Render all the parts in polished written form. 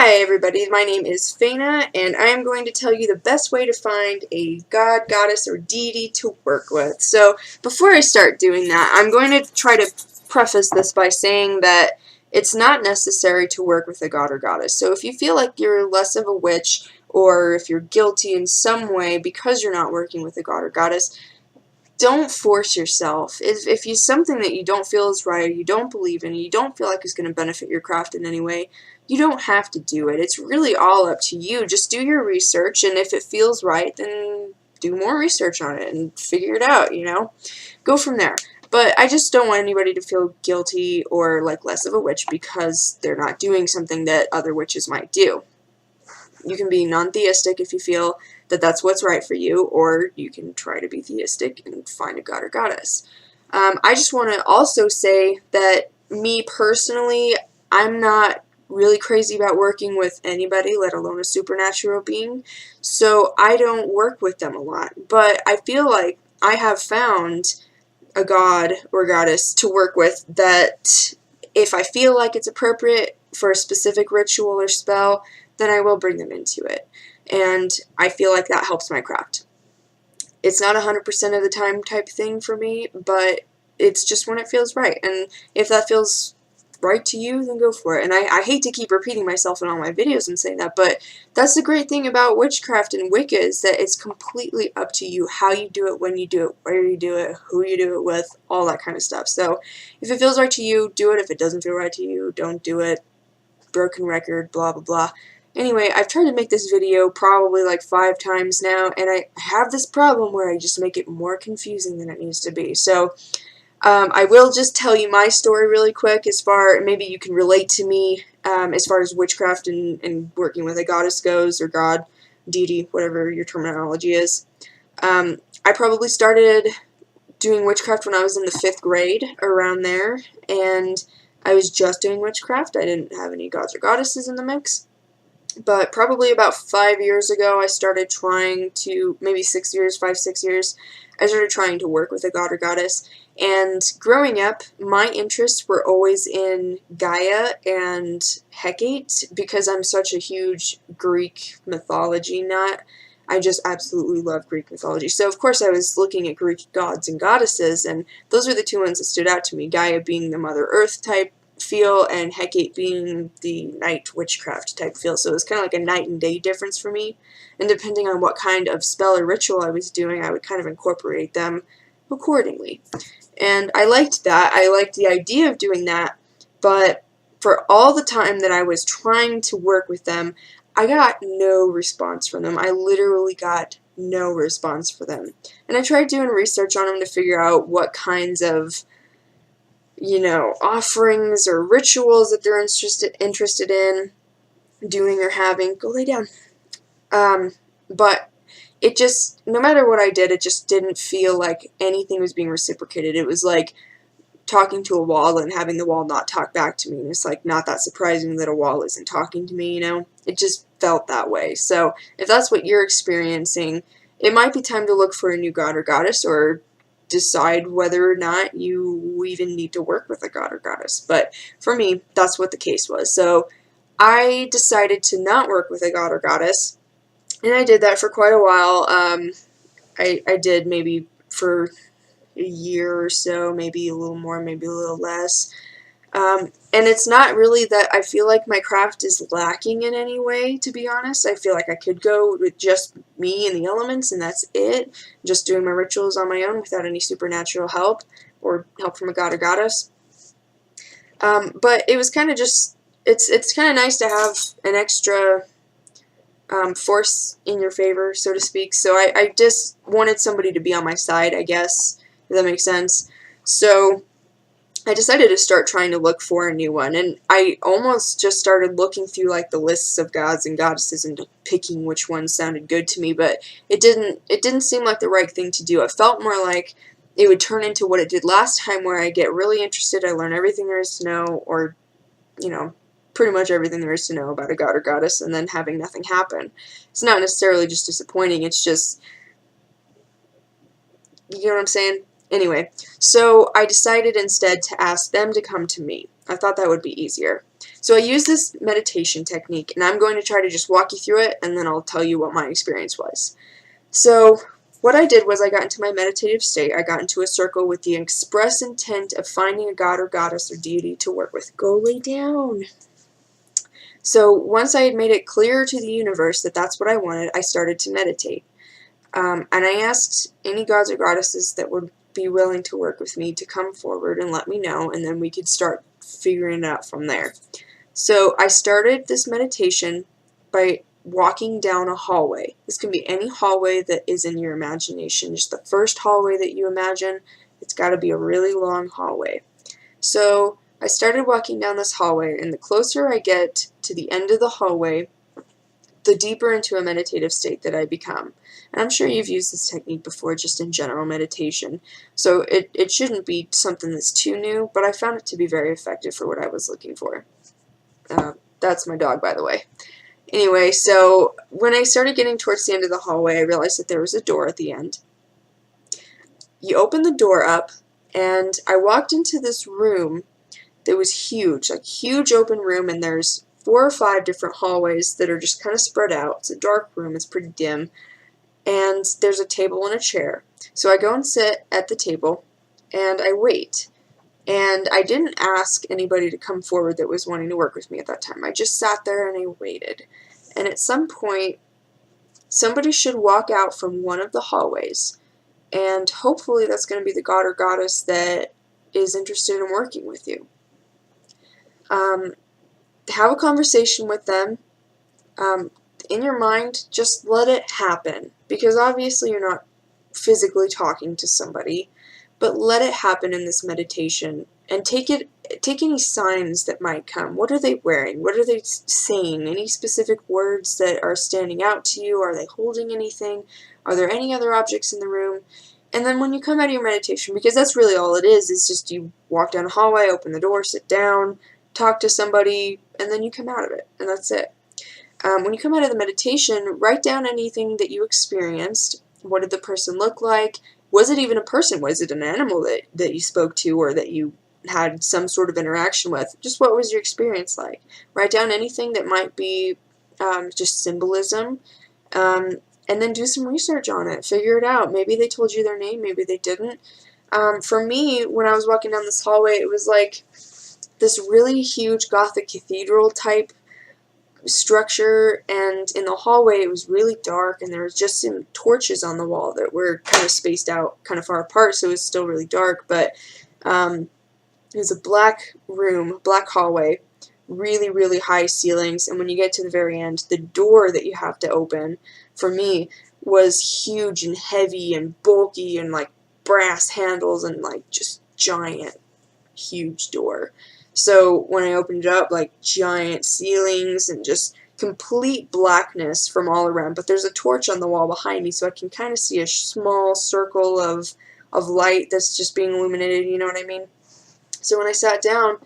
Hi everybody, my name is Faina, and I am going to tell you the best way to find a god, goddess, or deity to work with. So before I start doing that, I'm going to try to preface this by saying that it's not necessary to work with a god or goddess. So if you feel like you're less of a witch, or if you're guilty in some way because you're not working with a god or goddess, don't force yourself. If you something that you don't feel is right, or you don't believe in, you don't feel like is going to benefit your craft in any way, you don't have to do it. It's really all up to you. Just do your research, and if it feels right, then do more research on it and figure it out, Go from there. But I just don't want anybody to feel guilty or like less of a witch because they're not doing something that other witches might do. You can be non-theistic if you feel that that's what's right for you, or you can try to be theistic and find a god or goddess. I just want to also say that me personally, I'm not really crazy about working with anybody, let alone a supernatural being, so I don't work with them a lot. But I feel like I have found a god or goddess to work with that if I feel like it's appropriate for a specific ritual or spell, then I will bring them into it. And I feel like that helps my craft. It's not 100% of the time type thing for me, but it's just when it feels right. And if that feels right to you, then go for it. And I hate to keep repeating myself in all my videos and saying that, but that's the great thing about witchcraft and Wicca is that it's completely up to you how you do it, when you do it, where you do it, who you do it with, all that kind of stuff. So if it feels right to you, do it. If it doesn't feel right to you, don't do it. Broken record, blah, blah, blah. Anyway, I've tried to make this video probably like 5 times now, and I have this problem where I just make it more confusing than it needs to be. So, I will just tell you my story really quick as far, maybe you can relate to me as far as witchcraft and working with a goddess goes, or god, deity, whatever your terminology is. I probably started doing witchcraft when I was in the 5th grade, around there, and I was just doing witchcraft. I didn't have any gods or goddesses in the mix. But probably about 5 years ago, I started trying to, maybe 6 years, 5, 6 years, I started trying to work with a god or goddess. And growing up, my interests were always in Gaia and Hecate, because I'm such a huge Greek mythology nut. I just absolutely love Greek mythology. So, of course, I was looking at Greek gods and goddesses, and those are the two ones that stood out to me. Gaia being the Mother Earth type feel, and Hecate being the night witchcraft type feel. So it was kind of like a night and day difference for me, and depending on what kind of spell or ritual I was doing, I would kind of incorporate them accordingly. And I liked that. I liked the idea of doing that, but for all the time that I was trying to work with them, I got no response from them. I literally got no response for them. And I tried doing research on them to figure out what kinds of offerings or rituals that they're interested in doing or having. Go lay down. But it just, no matter what I did, it just didn't feel like anything was being reciprocated. It was like talking to a wall and having the wall not talk back to me. And it's like not that surprising that a wall isn't talking to me, It just felt that way. So if that's what you're experiencing, it might be time to look for a new god or goddess, or decide whether or not you even need to work with a god or goddess. But for me, that's what the case was. So I decided to not work with a god or goddess, and I did that for quite a while. I did maybe for a year or so, maybe a little more, maybe a little less. And it's not really that I feel like my craft is lacking in any way, to be honest. I feel like I could go with just me and the elements, and that's it. Just doing my rituals on my own without any supernatural help, or help from a god or goddess. But it was kind of just, it's kind of nice to have an extra force in your favor, so to speak. So I just wanted somebody to be on my side, I guess, if that makes sense. So I decided to start trying to look for a new one, and I almost just started looking through like the lists of gods and goddesses and picking which ones sounded good to me, but it didn't seem like the right thing to do. It felt more like it would turn into what it did last time, where I get really interested, I learn everything there is to know, or pretty much everything there is to know about a god or goddess, and then having nothing happen. It's not necessarily just disappointing, it's just, you know what I'm saying? Anyway, so I decided instead to ask them to come to me. I thought that would be easier. So I use this meditation technique, and I'm going to try to just walk you through it, and then I'll tell you what my experience was. So what I did was I got into my meditative state. I got into a circle with the express intent of finding a god or goddess or deity to work with. Go lay down. So once I had made it clear to the universe that that's what I wanted, I started to meditate. And I asked any gods or goddesses that would be willing to work with me to come forward and let me know, and then we could start figuring it out from there. So I started this meditation by walking down a hallway. This can be any hallway that is in your imagination. Just the first hallway that you imagine. It's got to be a really long hallway. So I started walking down this hallway, and the closer I get to the end of the hallway, the deeper into a meditative state that I become. And I'm sure you've used this technique before, just in general meditation. So it shouldn't be something that's too new, but I found it to be very effective for what I was looking for. That's my dog, by the way. Anyway, so when I started getting towards the end of the hallway, I realized that there was a door at the end. You open the door up, and I walked into this room that was huge, like huge open room, and there's 4 or 5 different hallways that are just kind of spread out. It's a dark room, it's pretty dim, and there's a table and a chair. So I go and sit at the table, and I wait. And I didn't ask anybody to come forward that was wanting to work with me at that time. I just sat there and I waited. And at some point, somebody should walk out from one of the hallways, and hopefully that's going to be the god or goddess that is interested in working with you. Have a conversation with them. In your mind, just let it happen, because obviously you're not physically talking to somebody, but let it happen in this meditation, and take any signs that might come. What are they wearing? What are they saying? Any specific words that are standing out to you? Are they holding anything? Are there any other objects in the room? And then when you come out of your meditation, because that's really all it is just you walk down a hallway, open the door, sit down, talk to somebody, and then you come out of it, and that's it. When you come out of the meditation, write down anything that you experienced. What did the person look like? Was it even a person? Was it an animal that you spoke to, or that you had some sort of interaction with? Just what was your experience like? Write down anything that might be just symbolism, and then do some research on it. Figure it out. Maybe they told you their name, maybe they didn't. For me, when I was walking down this hallway, it was like this really huge Gothic cathedral type structure, and in the hallway it was really dark, and there was just some torches on the wall that were kind of spaced out kind of far apart, so it was still really dark, but it was a black room, black hallway, really, really high ceilings, and when you get to the very end, the door that you have to open, for me, was huge and heavy and bulky and like brass handles and like just giant, huge door. So when I opened it up, like giant ceilings and just complete blackness from all around. But there's a torch on the wall behind me, so I can kind of see a small circle of light that's just being illuminated, you know what I mean? So when I sat down,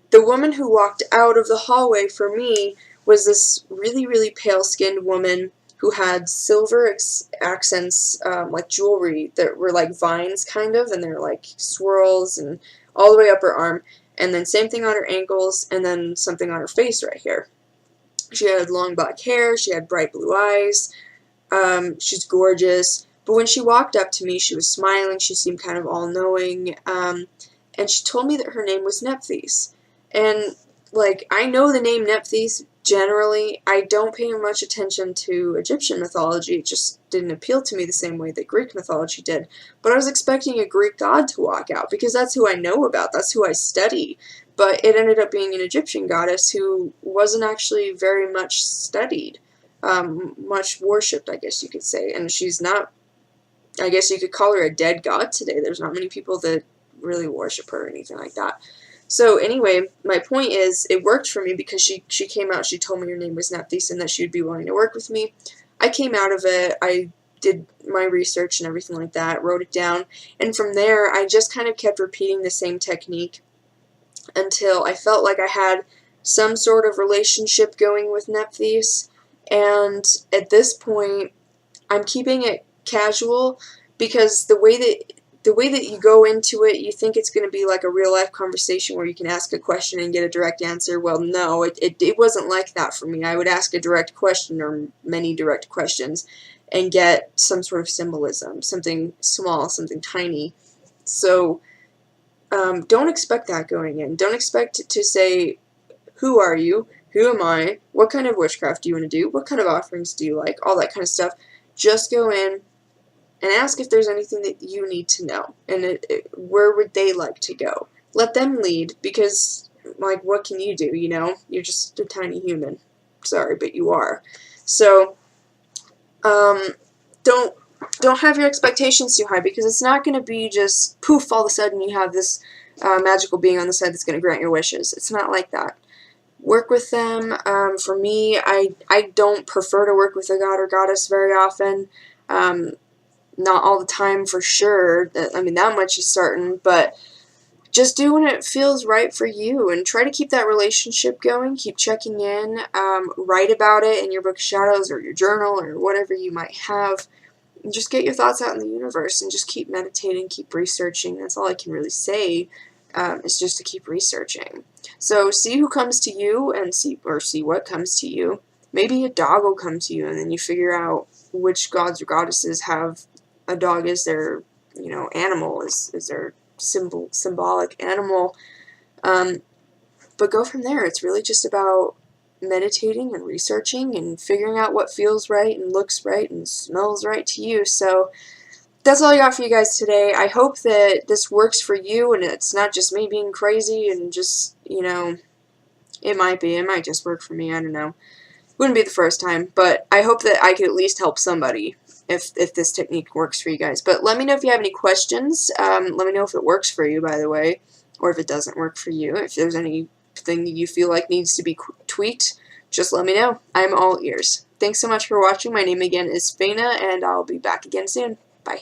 the woman who walked out of the hallway for me was this really, really pale-skinned woman who had silver accents, like jewelry that were like vines kind of, and they're like swirls and all the way up her arm. And then same thing on her ankles, and then something on her face right here. She had long black hair, she had bright blue eyes, she's gorgeous. But when she walked up to me, she was smiling, she seemed kind of all-knowing, and she told me that her name was Nephthys. And, like, I know the name Nephthys generally. I don't pay much attention to Egyptian mythology. It just didn't appeal to me the same way that Greek mythology did. But I was expecting a Greek god to walk out, because that's who I know about, that's who I study. But it ended up being an Egyptian goddess who wasn't actually very much studied, much worshipped, I guess you could say. And she's not, I guess you could call her a dead god today. There's not many people that really worship her or anything like that. So anyway, my point is, it worked for me because she came out, she told me her name was Nephthys and that she would be willing to work with me. I came out of it, I did my research and everything like that, wrote it down, and from there I just kind of kept repeating the same technique until I felt like I had some sort of relationship going with Nephthys, and at this point I'm keeping it casual because the way the way that you go into it, you think it's going to be like a real life conversation where you can ask a question and get a direct answer. Well, no, it wasn't like that for me. I would ask a direct question or many direct questions and get some sort of symbolism, something small, something tiny. So don't expect that going in. Don't expect to say, who are you? Who am I? What kind of witchcraft do you want to do? What kind of offerings do you like? All that kind of stuff. Just go in and ask if there's anything that you need to know, and where would they like to go. Let them lead, because, like, what can you do, you know? You're just a tiny human. Sorry, but you are. So, don't have your expectations too high, because it's not going to be just, poof, all of a sudden you have this magical being on the side that's going to grant your wishes. It's not like that. Work with them. For me, I don't prefer to work with a god or goddess very often. Not all the time, for sure. I mean, that much is certain, but just do when it feels right for you, and try to keep that relationship going. Keep checking in. Write about it in your Book of Shadows or your journal or whatever you might have. And just get your thoughts out in the universe, and just keep meditating, keep researching. That's all I can really say, is just to keep researching. So see who comes to you, and see what comes to you. Maybe a dog will come to you, and then you figure out which gods or goddesses have a dog as their, you know, animal, is their symbolic animal. But go from there. It's really just about meditating and researching and figuring out what feels right and looks right and smells right to you. So that's all I got for you guys today. I hope that this works for you, and it's not just me being crazy and just, you know, it might just work for me. I don't know. Wouldn't be the first time, but I hope that I could at least help somebody if this technique works for you guys. But let me know if you have any questions. Let me know if it works for you, by the way, or if it doesn't work for you. If there's anything that you feel like needs to be tweaked, just let me know. I'm all ears. Thanks so much for watching. My name again is Faina, and I'll be back again soon. Bye.